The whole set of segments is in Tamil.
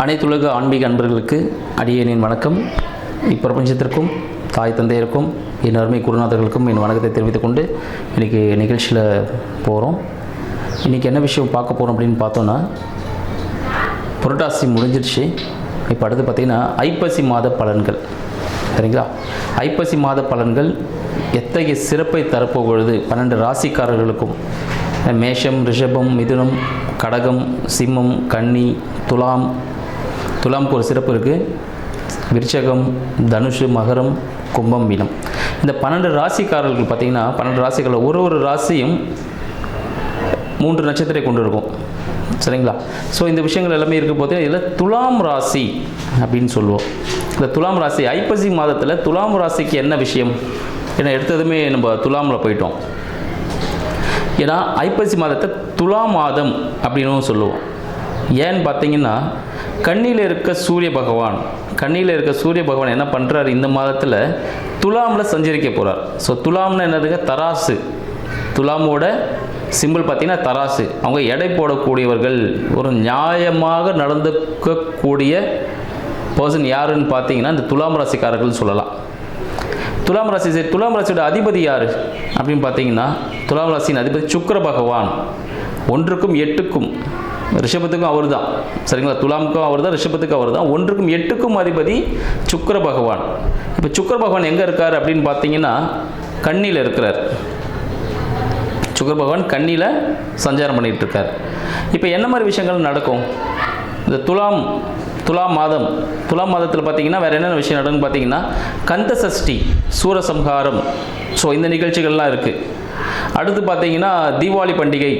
அனைத்துலக ஆன்மீக அன்பர்களுக்கு அடியேனின் வணக்கம். இப்பிரபஞ்சத்திற்கும் தாய் தந்தையருக்கும் என் அருமை குருநாதர்களுக்கும் என் வணக்கத்தை தெரிவித்துக் கொண்டு இன்றைக்கி நிகழ்ச்சியில் போகிறோம். இன்றைக்கி என்ன விஷயம் பார்க்க போகிறோம் அப்படின்னு பார்த்தோன்னா, புரட்டாசி முடிஞ்சிருச்சு. இப்போ அடுத்து பார்த்திங்கன்னா ஐப்பசி மாத பலன்கள். சரிங்களா? ஐப்பசி மாத பலன்கள் எத்தகைய சிறப்பை தரப்போகிறது 12 ராசிக்காரர்களுக்கும். மேஷம், ரிஷபம், மிதுனம், கடகம், சிம்மம், கன்னி, துலாமுக்கு ஒரு சிறப்பு இருக்குது. விருச்சகம், தனுஷு, மகரம், கும்பம், மீனம். இந்த 12 ராசிக்காரர்கள் பார்த்திங்கன்னா 12 ராசிகளில் ஒரு ராசியும் 3 நட்சத்திரத்தை கொண்டு இருக்கும். சரிங்களா? ஸோ இந்த விஷயங்கள் எல்லாமே இருக்க போது இதில் துலாம் ராசி அப்படின்னு சொல்லுவோம். இந்த துலாம் ராசி ஐப்பசி மாதத்தில் துலாம் ராசிக்கு என்ன விஷயம்? ஏன்னா எடுத்ததுமே நம்ம துலாமில் போயிட்டோம். ஏன்னா ஐப்பசி மாதத்தை துலா மாதம் அப்படின்னு சொல்லுவோம். ஏன்னு பார்த்தீங்கன்னா, கன்னியில் இருக்க சூரிய பகவான் என்ன பண்ணுறாரு, இந்த மாதத்தில் துலாமில் சஞ்சரிக்க போகிறார். ஸோ துலாம்னு என்னதுங்க? தராசு. துலாமோட சிம்பிள் பார்த்தீங்கன்னா தராசு. அவங்க எடை போடக்கூடியவர்கள், ஒரு நியாயமாக நடந்துக்கக்கூடிய பர்சன் யாருன்னு பார்த்தீங்கன்னா இந்த துலாம் ராசிக்காரர்கள் சொல்லலாம். துலாம் ராசியோட அதிபதி யார் அப்படின்னு பார்த்தீங்கன்னா, துலாம் ராசியின் அதிபதி சுக்கிர பகவான். 1க்கும் 8க்கும், ரிஷபத்துக்கும் அவர் தான். சரிங்களா? துலாமுக்கும் அவர் தான், ரிஷபத்துக்கும் அவர் தான். 1க்கும் 8க்கும் அதிபதி சுக்கிர பகவான். இப்போ சுக்கிர பகவான் எங்கே இருக்கார் அப்படின்னு பார்த்தீங்கன்னா, கன்னியில் இருக்கிறார். சுக்கிர பகவான் கன்னியில் சஞ்சாரம் பண்ணிகிட்டு இருக்கார். இப்போ என்ன மாதிரி விஷயங்கள் நடக்கும் இந்த துலாம் மாதத்தில் பார்த்தீங்கன்னா வேறு என்னென்ன விஷயம் நடக்குன்னு பார்த்தீங்கன்னா, கந்த சஷ்டி, சூரசம்ஹாரம். ஸோ இந்த நிகழ்ச்சிகள்லாம் இருக்குது. அடுத்து பார்த்தீங்கன்னா தீபாவளி பண்டிகை.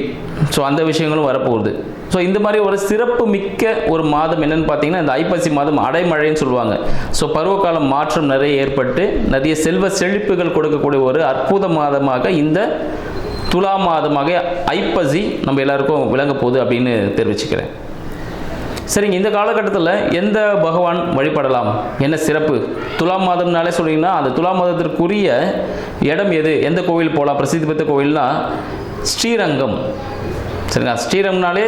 ஸோ அந்த விஷயங்களும் வரப்போகுது. ஸோ இந்த மாதிரி ஒரு சிறப்பு மிக்க ஒரு மாதம் என்னென்னு பார்த்தீங்கன்னா இந்த ஐப்பசி மாதம் அடைமழைன்னு சொல்லுவாங்க. ஸோ பருவகாலம் மாற்றம் நிறைய ஏற்பட்டு நிறைய செல்வ செழிப்புகள் கொடுக்கக்கூடிய ஒரு அற்புத மாதமாக இந்த துலா மாதமாக ஐப்பசி நம்ம எல்லாருக்கும் விளங்க போகுது அப்படின்னு தெரிவிச்சுக்கிறேன். சரிங்க, இந்த காலகட்டத்தில் எந்த பகவான் வழிபடலாம், என்ன சிறப்பு? துலாம் மாதம்னாலே சொல்லிங்கன்னா அந்த துலாம் மாதத்திற்குரிய இடம் எது, எந்த கோவில் போகலாம்? பிரசித்தி பெற்ற கோவில்னா ஸ்ரீரங்கம். சரிங்களா? ஸ்ரீரங்கம்னாலே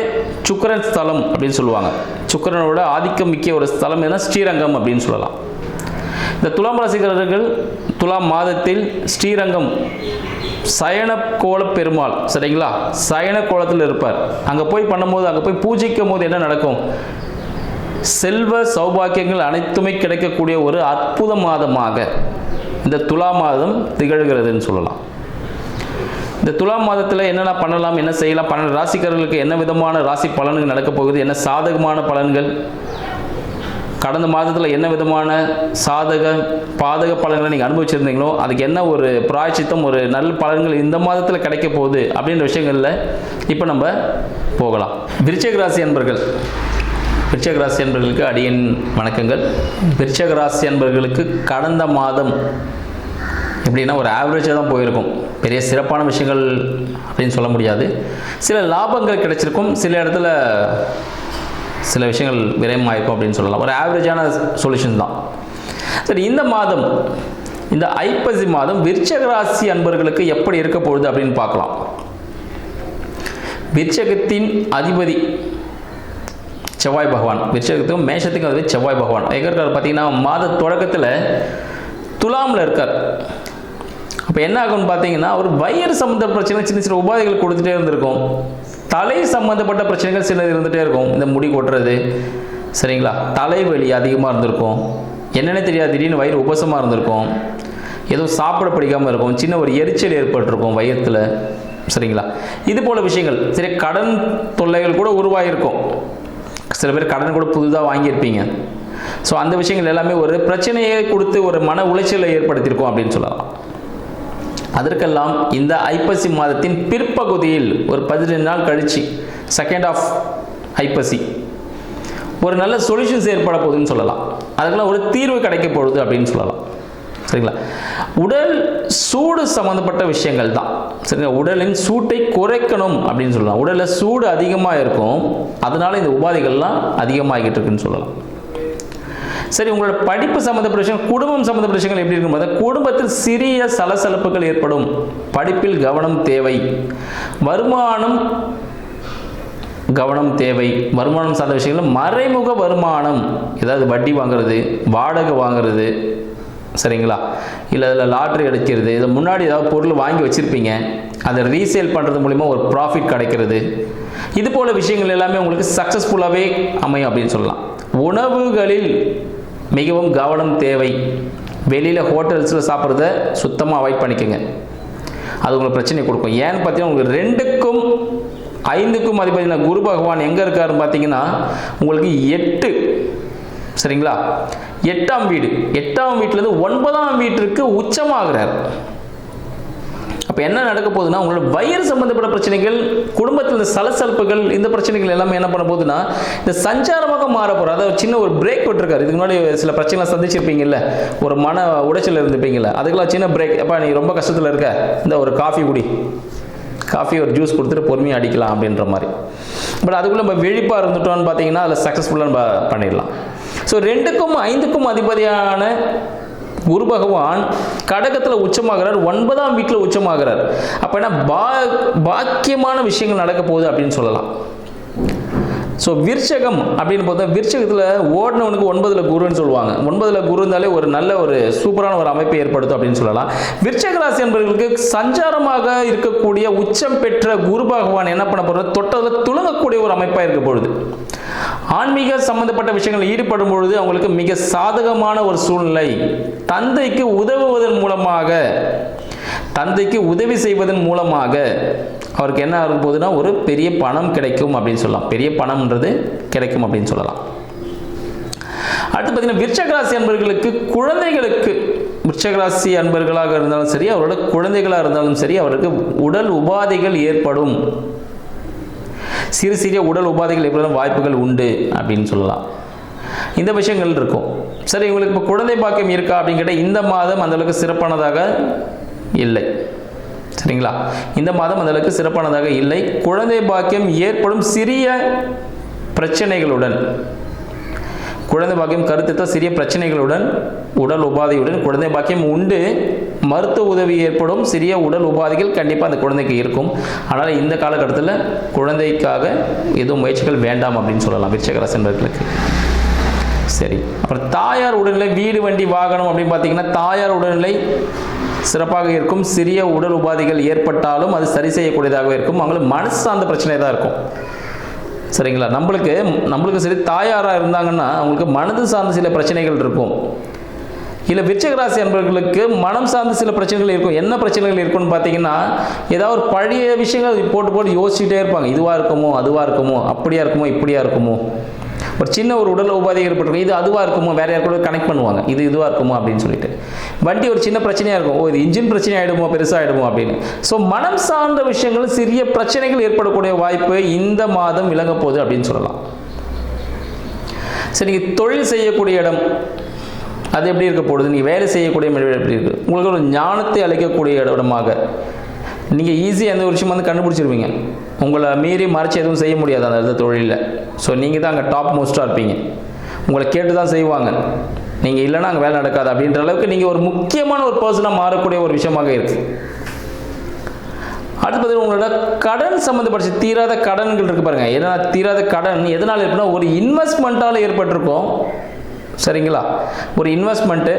சுக்கிரன் ஸ்தலம் அப்படின்னு சொல்லுவாங்க. சுக்கிரனோட ஆதிக்கம் மிக்க ஒரு ஸ்தலம் எதுனா ஸ்ரீரங்கம் அப்படின்னு சொல்லலாம். இந்த துலாம் ராசிக்காரர்கள் துலாம் மாதத்தில் ஸ்ரீரங்கம் சயன கோல பெருமாள், சரிங்களா, சயன கோலத்தில் இருப்பார். அங்கே போய் பண்ணும்போது, அங்கே போய் பூஜிக்கும் போது என்ன நடக்கும்? செல்வ சௌபாக்கியங்கள் அனைத்துமே கிடைக்கக்கூடிய ஒரு அற்புத மாதமாக இந்த துலா மாதம் திகழ்கிறதுன்னு சொல்லலாம். இந்த துலாம் மாதத்தில் என்னென்ன பண்ணலாம், என்ன செய்யலாம், 12 ராசிக்காரர்களுக்கு என்ன விதமான ராசி பலன்கள் நடக்கப் போகுது, என்ன சாதகமான பலன்கள், கடந்த மாதத்தில் என்ன விதமான பாதக பலன்களை நீங்கள் அனுபவிச்சிருந்தீங்களோ அதுக்கு என்ன ஒரு பிராயச்சித்தம், ஒரு நல்ல பலன்கள் இந்த மாதத்தில் கிடைக்க போகுது அப்படின்ற விஷயங்களில் இப்போ நம்ம போகலாம். விருச்சிக ராசி அன்பர்களுக்கு அடியேன் வணக்கங்கள். விருச்சிக ராசி அன்பர்களுக்கு கடந்த மாதம் எப்படின்னா ஒரு ஆவரேஜாக தான் போயிருக்கும். பெரிய சிறப்பான விஷயங்கள் அப்படின்னு சொல்ல முடியாது. சில லாபங்கள் கிடைச்சிருக்கும், சில இடத்துல சில விஷயங்கள் விரயமாயிருக்கும் அப்படின்னு சொல்லலாம். ஒரு ஆவரேஜான சொல்யூஷன் தான். சரி, இந்த ஐப்பசி மாதம் விருச்சிக ராசி அன்பர்களுக்கு எப்படி இருக்க போகுது அப்படின்னு பார்க்கலாம். விருச்சிகத்தின் அதிபதி செவ்வாய் பகவான். விருச்சிகத்துக்கும் மேஷத்துக்கும் அதிபதி செவ்வாய் பகவான் எங்கே இருக்கார் பார்த்தீங்கன்னா, மாத தொடக்கத்தில் துலாமில் இருக்கார். அப்போ என்ன ஆகும்னு பார்த்தீங்கன்னா, ஒரு வயிறு சம்மந்த பிரச்சனை, சின்ன உபாதைகள் கொடுத்துட்டே இருந்திருக்கும். தலை சம்மந்தப்பட்ட பிரச்சனைகள் சில இருந்துகிட்டே இருக்கும். இந்த முடி கொட்டுறது, சரிங்களா, தலைவலி அதிகமாக இருந்திருக்கும். என்னென்ன தெரியாது, திடீர்னு வயிறு உபசமாக இருந்திருக்கும். ஏதோ சாப்பிட பிடிக்காமல் இருக்கும். சின்ன ஒரு எரிச்சல் ஏற்பட்டிருக்கும் வயிற்றில். சரிங்களா? இது போல விஷயங்கள். சரி, கடன் தொல்லைகள் கூட உருவாகிருக்கும். சில பேர் கடன் கூட புதுதாக வாங்கியிருப்பீங்க. ஸோ அந்த விஷயங்கள் எல்லாமே ஒரு பிரச்சனையை கொடுத்து ஒரு மன உளைச்சலை ஏற்படுத்தியிருக்கோம் அப்படின்னு சொல்லலாம். அதற்கெல்லாம் இந்த ஐப்பசி மாதத்தின் பிற்பகுதியில் ஒரு 15 நாள் கழிச்சு, செகண்ட் ஆஃப் ஐப்பசி, ஒரு நல்ல சொல்யூஷன்ஸ் ஏற்பட போகுதுன்னு சொல்லலாம். அதுக்கெல்லாம் ஒரு தீர்வு கிடைக்க போகுது அப்படின்னு சொல்லலாம். சரிங்களா? உடல் சூடு சம்மந்தப்பட்ட விஷயங்கள் தான். சரிங்களா? உடலின் சூட்டை குறைக்கணும் அப்படின்னு சொல்லலாம். உடலில் சூடு அதிகமாக இருக்கும், அதனால இந்த உபாதைகள்லாம் அதிகமாகிட்டு இருக்குன்னு சொல்லலாம். சரி, உங்களோட படிப்பு சம்மந்தப்பட்ட விஷயம், குடும்பம் சம்மந்தப்பட்ட விஷயங்கள் எப்படி இருக்கும்போது குடும்பத்தில் சிறிய சலசலப்புகள் ஏற்படும். படிப்பில் கவனம் தேவை. வருமானம் கவனம் தேவை. வருமானம் சார்ந்த விஷயங்கள் மறைமுக வருமானம், ஏதாவது வட்டி வாங்குறது, வாடகை வாங்குறது, சரிங்களா, இல்லை அதில் லாட்ரி அடிக்கிறது, இதை முன்னாடி ஏதாவது பொருள் வாங்கி வச்சுருப்பீங்க, அதை ரீசேல் பண்ணுறது மூலிமா ஒரு ப்ராஃபிட் கிடைக்கிறது, இது போல் விஷயங்கள் எல்லாமே உங்களுக்கு சக்ஸஸ்ஃபுல்லாகவே அமையும் அப்படின்னு சொல்லலாம். உணவுகளில் மிகவும் கவனம் தேவை. வெளியில் ஹோட்டல்ஸில் சாப்பிட்றத சுத்தமாக அவாய்ட் பண்ணிக்கோங்க, அது உங்களுக்கு பிரச்சனை கொடுக்கும். ஏன்னு பார்த்தீங்கன்னா உங்களுக்கு 2க்கும் 5க்கும் அதிபதியான குரு பகவான் எங்கே இருக்காருன்னு பார்த்தீங்கன்னா உங்களுக்கு 8, சரிங்களா, 8ஆம் வீடு, 8ஆம் வீட்டிலேருந்து 9ஆம் வீட்டிற்கு உச்சமாகிறார். அப்போ என்ன நடக்க போகுதுன்னா உங்களோட வயிறு சம்பந்தப்பட்ட பிரச்சனைகள், குடும்பத்தில் இந்த சலசலப்புகள், இந்த பிரச்சனைகள் எல்லாமே என்ன பண்ண போகுதுன்னா இந்த சஞ்சாரமாக மாற போகிற, அதாவது சின்ன ஒரு பிரேக் விட்டுருக்காரு. இதுக்கு முன்னாடி சில பிரச்சனைலாம் சந்திச்சிருப்பீங்கல்ல, ஒரு மன உடைச்சல் இருந்துப்பீங்கல்ல, அதுக்கெல்லாம் சின்ன பிரேக். அப்போ நீ ரொம்ப கஷ்டத்தில் இருக்க, இந்த ஒரு காஃபி குடி, காஃபி ஒரு ஜூஸ் கொடுத்துட்டு பொறுமையாக அடிக்கலாம் அப்படின்ற மாதிரி. பட் அதுக்குள்ளே நம்ம விழிப்பாக இருந்துட்டோம்னு பார்த்தீங்கன்னா அதில் சக்ஸஸ்ஃபுல்லாக நம்ம பண்ணிடலாம். ஸோ 2க்கும் 5க்கும் அதிபதியான குரு பகவான் கடகத்தில் உச்சமாகிறார், 9ஆம் வீட்டில் உச்சமாகிறார். அப்போ என்ன பாக்கியமான விஷயங்கள் நடக்க போகுது அப்படின்னு சொல்லலாம். ஸோ விருச்சகம் அப்படின்னு பார்த்தா விருச்சகத்தில் ஓடினவனுக்கு 9ல் குருன்னு சொல்லுவாங்க. 9ல் குரு இருந்தாலே ஒரு நல்ல ஒரு சூப்பரான ஒரு அமைப்பை ஏற்படுத்தும் அப்படின்னு சொல்லலாம். விருச்சக ராசி என்பவர்களுக்கு சஞ்சாரமாக இருக்கக்கூடிய உச்சம் பெற்ற குரு பகவான் என்ன பண்ண போகிறது, தொட்டதில் துளங்கக்கூடிய ஒரு அமைப்பாக இருக்க பொழுது, ஆன்மீக சம்பந்தப்பட்ட விஷயங்கள் ஈடுபடும் பொழுது அவங்களுக்கு மிக சாதகமான ஒரு சூழ்நிலை. தந்தைக்கு உதவுவதன் மூலமாக, தந்தைக்கு உதவி செய்வதன் மூலமாக அவருக்கு என்ன ஆகும் போதுன்னா ஒரு பெரிய பணம் கிடைக்கும் அப்படின்னு சொல்லலாம். பெரிய பணம்ன்றது கிடைக்கும் அப்படின்னு சொல்லலாம். அடுத்து பார்த்தீங்கன்னா விருச்சக ராசி அன்பர்களுக்கு குழந்தைகளுக்கு, விருச்சக ராசி அன்பர்களாக இருந்தாலும் சரி, அவரோட குழந்தைகளாக இருந்தாலும் சரி, அவருக்கு உடல் உபாதைகள் ஏற்படும், சிறு சிறிய உடல் உபாதைகள் ஏற்படும் வாய்ப்புகள் உண்டு அப்படின்னு சொல்லலாம். இந்த விஷயங்கள் இருக்கும். சரி, உங்களுக்கு இப்போ குழந்தை பாக்கியம் இருக்கா அப்படின்னு கேட்டால் இந்த மாதம் அந்தளவுக்கு சிறப்பானதாக இல்லை, சரிங்களா. இந்த மாதம் அந்தளவுக்கு சிறப்பானதாக இல்லை. குழந்தை பாக்கியம் ஏற்படும் சிறிய பிரச்சனைகளுடன், குழந்தை பாக்கியம் கருத்து சிறிய பிரச்சனைகளுடன், உடல் உபாதையுடன் குழந்தை பாக்கியம் உண்டு. மருத்துவ உதவி ஏற்படும் சிறிய உடல் உபாதைகள் கண்டிப்பாக அந்த குழந்தைக்கு இருக்கும். ஆனால் இந்த காலகட்டத்தில் குழந்தைக்காக எதுவும் முயற்சிகள் வேண்டாம் அப்படின்னு சொல்லலாம் விருச்சிக ராசி என்பவர்களுக்கு. சரி, அப்புறம் தாயார் உடல்நிலை, வீடு வண்டி வாகனம் அப்படின்னு பார்த்தீங்கன்னா தாயார் உடல்நிலை சிறப்பாக இருக்கும். சிறிய உடல் உபாதைகள் ஏற்பட்டாலும் அது சரி செய்யக்கூடியதாக இருக்கும். அவங்களுக்கு மனசு சார்ந்த பிரச்சனை தான் இருக்கும், சரிங்களா. நம்மளுக்கு சரி, தாயாராக இருந்தாங்கன்னா அவங்களுக்கு மனது சார்ந்த சில பிரச்சனைகள் இருக்கும். இல்லை விருச்சிக ராசி அன்பர்களுக்கு மனம் சார்ந்த சில பிரச்சனைகள் இருக்கும். என்ன பிரச்சனைகள் இருக்குன்னு பார்த்தீங்கன்னா ஏதாவது ஒரு பழைய விஷயங்கள் போட்டு யோசிச்சுட்டே இருப்பாங்க. இதுவாக இருக்குமோ, அதுவாக இருக்குமோ, அப்படியா இருக்குமோ, இப்படியா இருக்குமோ. ஒரு சின்ன ஒரு உடல் உபாதை ஏற்பட்டிருக்கும், இது அதுவாக இருக்குமோ, வேற யார் கூட கனெக்ட் பண்ணுவாங்க, இது இதுவாக இருக்குமோ அப்படின்னு சொல்லிட்டு. வண்டி ஒரு சின்ன பிரச்சனையாக இருக்கும், இது இன்ஜின் பிரச்சனை ஆகிடுமோ, பெருசாகிடுமோ அப்படின்னு. ஸோ மனம் சார்ந்த விஷயங்கள் சிறிய பிரச்சனைகள் ஏற்படக்கூடிய வாய்ப்பு இந்த மாதம் விளங்க போகுது அப்படின்னு சொல்லலாம். சரி, நீங்கள் தொழில் செய்யக்கூடிய இடம் அது எப்படி இருக்க போகுது, நீங்கள் வேலை செய்யக்கூடிய இடம் எப்படி இருக்குது, உங்களுக்கு ஒரு ஞானத்தை அளிக்கக்கூடிய இடமாக நீங்கள் ஈஸியாக எந்த ஒரு விஷயம் வந்து கண்டுபிடிச்சிருவீங்க. உங்களை மீறி மறைச்சி எதுவும் செய்ய முடியாது அந்த தொழிலில். ஸோ நீங்கள் தான் அங்கே டாப் மோஸ்ட்டாக இருப்பீங்க. உங்களை கேட்டு தான் செய்வாங்க, நீங்கள் இல்லைன்னா அங்கே வேலை நடக்காது அப்படின்ற அளவுக்கு நீங்கள் ஒரு முக்கியமான ஒரு பர்சனாக மாறக்கூடிய ஒரு விஷயமாக இருக்குது. அடுத்து பார்த்தீங்கன்னா உங்களோட கடன் சம்மந்தப்பட்ட தீராத கடன்கள் இருக்குது பாருங்கள். ஏன்னா தீராத கடன் எதனால் ஏற்படுனா ஒரு இன்வெஸ்ட்மெண்ட்டால் ஏற்பட்டிருக்கும், சரிங்களா. ஒரு இன்வெஸ்ட்மெண்ட்டு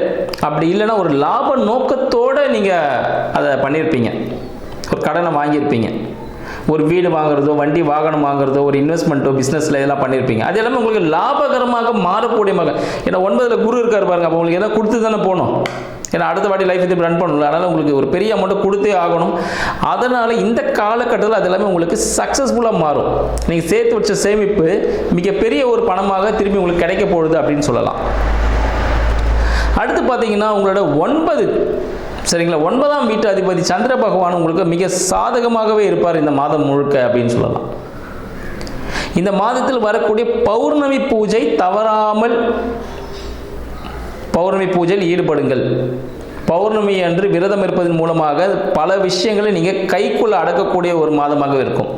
அப்படி இல்லைன்னா ஒரு லாப நோக்கத்தோடு நீங்கள் அதை பண்ணியிருப்பீங்க. ஒரு கடனை வாங்கியிருப்பீங்க, ஒரு வீடு வாங்குறதோ, வண்டி வாகனம் வாங்குறதோ, ஒரு இன்வெஸ்ட்மெண்ட்டோ, பிஸ்னஸில் இதெல்லாம் பண்ணியிருப்பீங்க. அது எல்லாமே உங்களுக்கு லாபகரமாக மாறக்கூடிய ஏன்னா 9ல் குரு இருக்கார் பாருங்க. அப்போ உங்களுக்கு எதாவது கொடுத்து தானே போகணும், ஏன்னா அடுத்த வாட்டி லைஃப் இது ரன் பண்ணணும். அதனால் உங்களுக்கு ஒரு பெரிய அமௌண்ட்டை கொடுத்தே ஆகணும். அதனால் இந்த காலகட்டத்தில் அது எல்லாமே உங்களுக்கு சக்ஸஸ்ஃபுல்லாக மாறும். நீங்கள் சேர்த்து வச்ச சேமிப்பு மிகப்பெரிய ஒரு பணமாக திரும்பி உங்களுக்கு கிடைக்க போகுது அப்படின்னு சொல்லலாம். அடுத்து பார்த்தீங்கன்னா உங்களோட 9, சரிங்களா, 9ஆம் வீட்டு அதிபதி சந்திர பகவான் உங்களுக்கு மிக சாதகமாகவே இருப்பார் இந்த மாதம் முழுக்க அப்படின்னு சொல்லலாம். இந்த மாதத்தில் வரக்கூடிய பௌர்ணமி பூஜை தவறாமல் பௌர்ணமி பூஜையில் ஈடுபடுங்கள். பௌர்ணமி அன்று விரதம் இருப்பதன் மூலமாக பல விஷயங்களை நீங்கள் கைக்குள்ள அடக்கக்கூடிய ஒரு மாதமாக இருக்கும்.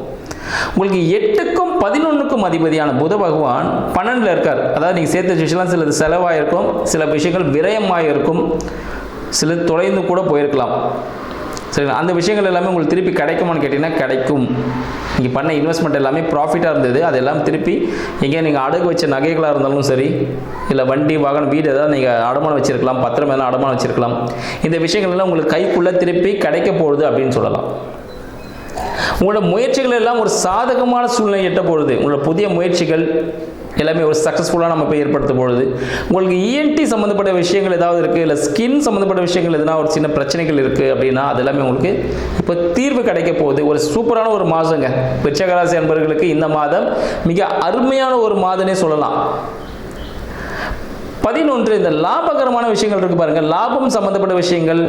உங்களுக்கு 8க்கும் 11க்கும் அதிபதியான புத பகவான் 12ல் இருக்கார். அதாவது நீங்கள் சேர்த்த விஷயம்லாம் சிலது செலவாயிருக்கும், சில விஷயங்கள் விரயமாக இருக்கும், சில தொலைந்து கூட போயிருக்கலாம். சரிங்களா? அந்த விஷயங்கள் எல்லாமே உங்களுக்கு திருப்பி கிடைக்குமான்னு கேட்டிங்கன்னா கிடைக்கும். நீங்கள் பண்ண இன்வெஸ்ட்மெண்ட் எல்லாமே ப்ராஃபிட்டாக இருந்தது, அது எல்லாம் திருப்பி எங்கேயா நீங்கள் அடகு வச்ச நகைகளாக இருந்தாலும் சரி, இல்லை வண்டி வாகனம் வீடு ஏதாவது நீங்கள் அடமானம் வச்சுருக்கலாம், பத்திரம் எல்லாம் அடமானம் வச்சுருக்கலாம். இந்த விஷயங்கள் எல்லாம் உங்களுக்கு கைக்குள்ளே திருப்பி கிடைக்க போகுது அப்படின்னு சொல்லலாம். உங்களோட முயற்சிகள் எல்லாம் ஒரு சாதகமான சூழ்நிலை எட்ட பொழுது, உங்களோட புதிய முயற்சிகள் எல்லாமே ஒரு சக்ஸஸ்ஃபுல்லாக நம்ம போய் ஏற்படுத்த பொழுது, உங்களுக்கு இஎன்டி சம்மந்தப்பட்ட விஷயங்கள் ஏதாவது இருக்குது, இல்லை ஸ்கின் சம்மந்தப்பட்ட விஷயங்கள் எதுனா ஒரு சின்ன பிரச்சனைகள் இருக்குது அப்படின்னா அது எல்லாமே உங்களுக்கு இப்போ தீர்வு கிடைக்க போகுது. ஒரு சூப்பரான ஒரு மாதங்க விருச்சிக ராசி அன்பர்களுக்கு. இந்த மாதம் மிக அருமையான ஒரு மாதமே சொல்லலாம். 11 இந்த லாபகரமான விஷயங்கள் இருக்குது பாருங்கள். லாபம் சம்மந்தப்பட்ட விஷயங்கள்,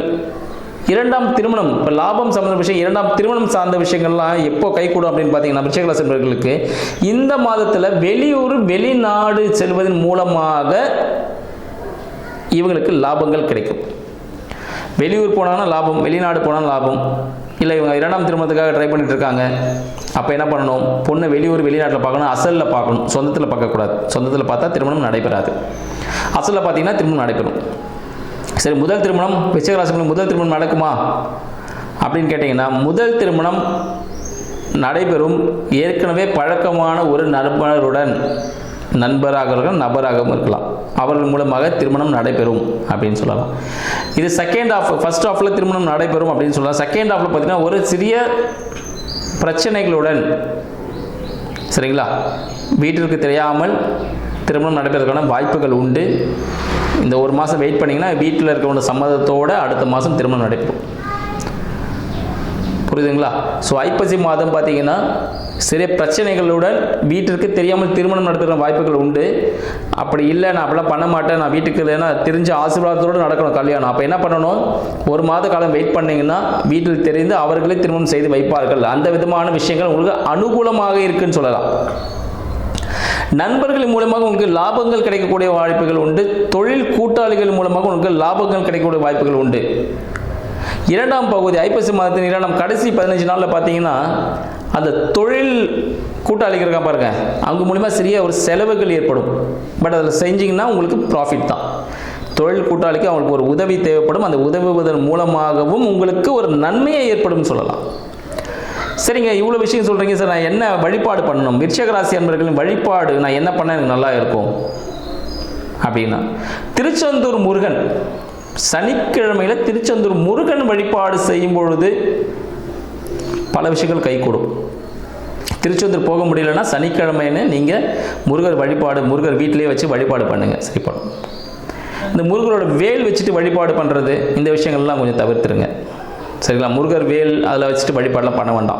இரண்டாம் திருமணம், இப்போ லாபம் சம்பந்தப்பட்ட விஷயம், இரண்டாம் திருமணம் சார்ந்த விஷயங்கள்லாம் எப்போ கைகூடும் அப்படின்னு பார்த்தீங்கன்னா விருச்சிக ராசி நண்பர்களுக்கு இந்த மாதத்தில் வெளியூர் வெளிநாடு செல்வதன் மூலமாக இவங்களுக்கு லாபங்கள் கிடைக்கும். வெளியூர் போனாங்கன்னா லாபம், வெளிநாடு போனாலும் லாபம். இல்லை இவங்க இரண்டாம் திருமணத்துக்காக ட்ரை பண்ணிட்டு இருக்காங்க, அப்போ என்ன பண்ணணும்? பொண்ணு வெளியூர் வெளிநாட்டில் பார்க்கணும், அசலில் பார்க்கணும், சொந்தத்தில் பார்க்கக்கூடாது. சொந்தத்தில் பார்த்தா திருமணம் நடைபெறாது, அசலில் பார்த்தீங்கன்னா திருமணம் நடைபெறும். சரி, முதல் திருமணம் விருச்சிக ராசிக்கு முதல் திருமணம் நடக்குமா அப்படின்னு கேட்டிங்கன்னா, முதல் திருமணம் நடைபெறும். ஏற்கனவே பழக்கமான ஒரு நண்பராக இருக்கலாம், நபராகவும் இருக்கலாம், அவர்கள் மூலமாக திருமணம் நடைபெறும் அப்படின்னு சொல்லலாம். இது செகண்ட் ஹாஃப். ஃபர்ஸ்ட் ஹாஃபில் திருமணம் நடைபெறும் அப்படின்னு சொல்லலாம். செகண்ட் ஹாஃபில் பார்த்தீங்கன்னா ஒரு சிறிய பிரச்சனைகளுடன், சரிங்களா, வீட்டிற்கு தெரியாமல் திருமணம் நடைபெறதுக்கான வாய்ப்புகள் உண்டு. இந்த ஒரு மாதம் வெயிட் பண்ணிங்கன்னா வீட்டில் இருக்கிறவங்க சம்மதத்தோடு அடுத்த மாதம் திருமணம் நடைபெறும். புரியுதுங்களா? ஸோ ஐப்பசி மாதம் பார்த்தீங்கன்னா சிறிய பிரச்சனைகளுடன் வீட்டிற்கு தெரியாமல் திருமணம் நடத்துகிற வாய்ப்புகள் உண்டு. அப்படி இல்லை, நான் அப்படிலாம் பண்ண மாட்டேன், நான் வீட்டுக்கு இல்லைன்னா தெரிஞ்ச ஆசீர்வாதத்தோடு நடக்கணும் கல்யாணம், அப்போ என்ன பண்ணணும்? ஒரு மாத காலம் வெயிட் பண்ணிங்கன்னா வீட்டில் தெரிந்து அவர்களே திருமணம் செய்து வைப்பார்கள். அந்த விதமான விஷயங்கள் உங்களுக்கு அனுகூலமாக இருக்குன்னு சொல்லலாம். நண்பர்கள் மூலமாக உங்களுக்கு லாபங்கள் கிடைக்கக்கூடிய வாய்ப்புகள் உண்டு. தொழில் கூட்டாளிகள் மூலமாக உங்களுக்கு லாபங்கள் கிடைக்கக்கூடிய வாய்ப்புகள் உண்டு. இரண்டாம் பகுதி ஐப்பசி மாதத்தின் இரண்டாம் கடைசி 15 நாளில் பார்த்தீங்கன்னா அந்த தொழில் கூட்டாளிகள் இருக்கா பாருங்க, அவங்க மூலிமா சிறிய ஒரு செலவுகள் ஏற்படும். பட் அதில் செஞ்சிங்கன்னா உங்களுக்கு ப்ராஃபிட் தான். தொழில் கூட்டாளிக்கு அவங்களுக்கு ஒரு உதவி தேவைப்படும், அந்த உதவுவதன் மூலமாகவும் உங்களுக்கு ஒரு நன்மையை ஏற்படும் சொல்லலாம். சரிங்க, இவ்வளோ விஷயம் சொல்கிறீங்க சார், நான் என்ன வழிபாடு பண்ணணும்? விருச்சிக ராசி அன்பர்களின் வழிபாடு நான் என்ன பண்ண எனக்கு நல்லா இருக்கும் அப்படின்னா, திருச்செந்தூர் முருகன், சனிக்கிழமையில் திருச்செந்தூர் முருகன் வழிபாடு செய்யும் பொழுது பல விஷயங்கள் கைகூடும். திருச்செந்தூர் போக முடியலன்னா சனிக்கிழமைன்னு நீங்கள் முருகர் வழிபாடு, முருகர் வீட்டிலே வச்சு வழிபாடு பண்ணுங்கள், சரிப்படும். இந்த முருகரோட வேல் வச்சுட்டு வழிபாடு பண்ணுறது, இந்த விஷயங்கள்லாம் கொஞ்சம் தவிர்த்துருங்க, சரிங்களா? முருகர் வேல் அதில் வச்சுட்டு வழிபாடெலாம் பண்ண வேண்டாம்.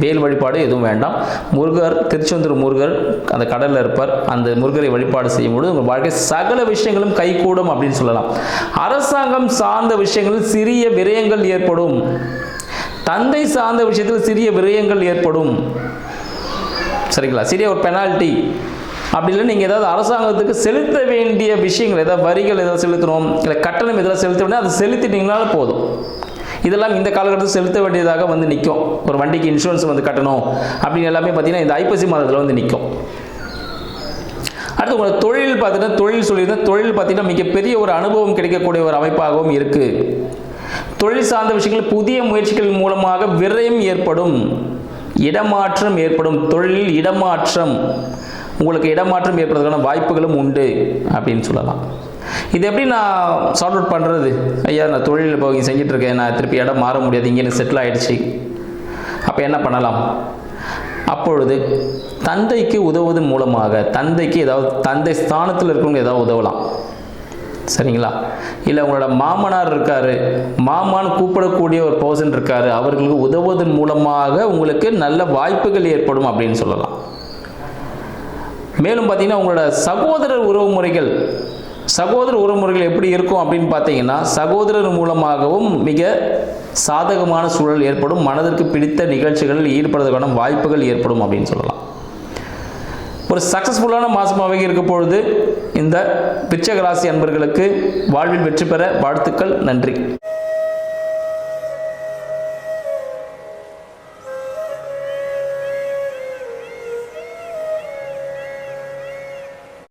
வேல் வழிபாடு எதுவும் வேண்டாம். முருகர், திருச்செந்தூர் முருகர் அந்த கடலில் இருப்பார், அந்த முருகரை வழிபாடு செய்யும்போது உங்கள் வாழ்க்கை சகல விஷயங்களும் கைகூடும் அப்படின்னு சொல்லலாம். அரசாங்கம் சார்ந்த விஷயங்களில் சிறிய விரயங்கள் ஏற்படும். தந்தை சார்ந்த விஷயத்தில் சிறிய விரயங்கள் ஏற்படும், சரிங்களா? சிறிய ஒரு பெனால்ட்டி அப்படி இல்லை, நீங்கள் ஏதாவது அரசாங்கத்துக்கு செலுத்த வேண்டிய விஷயங்கள், ஏதாவது வரிகள் ஏதாவது செலுத்தணும், இல்லை கட்டணம் எதாவது செலுத்த வேண்டிய அதை செலுத்திட்டீங்கனாலும் போதும். இதெல்லாம் இந்த காலகட்டத்தில் செலுத்த வேண்டியதாக வந்து நிற்கும். ஒரு வண்டிக்கு இன்சூரன்ஸ் வந்து கட்டணும் அப்படின்னு எல்லாமே பார்த்தீங்கன்னா இந்த ஐப்பசி மாதத்தில் வந்து நிற்கும். அடுத்து உங்களோட தொழில் பார்த்தீங்கன்னா, தொழில் சொல்லியிருந்தால் தொழில் பார்த்தீங்கன்னா மிகப்பெரிய ஒரு அனுபவம் கிடைக்கக்கூடிய ஒரு அமைப்பாகவும் இருக்குது. தொழில் சார்ந்த விஷயங்கள் புதிய முயற்சிகள் மூலமாக விரயம் ஏற்படும், இடமாற்றம் ஏற்படும். தொழில் இடமாற்றம், உங்களுக்கு இடமாற்றம் ஏற்படுறதுக்கான வாய்ப்புகளும் உண்டு அப்படின்னு சொல்லலாம். இது எப்படி நான் சார்ட் அவுட் பண்ணுறது? ஐயா, நான் தொழில் இப்போ செஞ்சுட்டு இருக்கேன், நான் திருப்பி இடம் மாற முடியாது, இங்கே எனக்கு செட்டில் ஆகிடுச்சு, அப்போ என்ன பண்ணலாம்? அப்பொழுது தந்தைக்கு உதவுவதன் மூலமாக, தந்தைக்கு ஏதாவது, தந்தை ஸ்தானத்தில் இருக்கிறவங்க ஏதாவது உதவலாம், சரிங்களா? இல்லை உங்களோட மாமனார் இருக்கார், மாமான்னு கூப்பிடக்கூடிய ஒரு பர்சன் இருக்கார், அவர்களுக்கு உதவுவதன் மூலமாக உங்களுக்கு நல்ல வாய்ப்புகள் ஏற்படும் அப்படின்னு சொல்லலாம். மேலும் பார்த்தீங்கன்னா உங்களோட சகோதரர் உறவுமுறைகள் எப்படி இருக்கும் அப்படின்னு பார்த்தீங்கன்னா, சகோதரர் மூலமாகவும் மிக சாதகமான சூழல் ஏற்படும், மனதிற்கு பிடித்த நிகழ்ச்சிகளில் ஈடுபடுவதற்கான வாய்ப்புகள் ஏற்படும் அப்படின்னு சொல்லலாம். ஒரு சக்ஸஸ்ஃபுல்லான மாதமாகவே இருக்க பொழுது இந்த விருச்சிக ராசி அன்பர்களுக்கு வாழ்வில் வெற்றி பெற வாழ்த்துக்கள். நன்றி.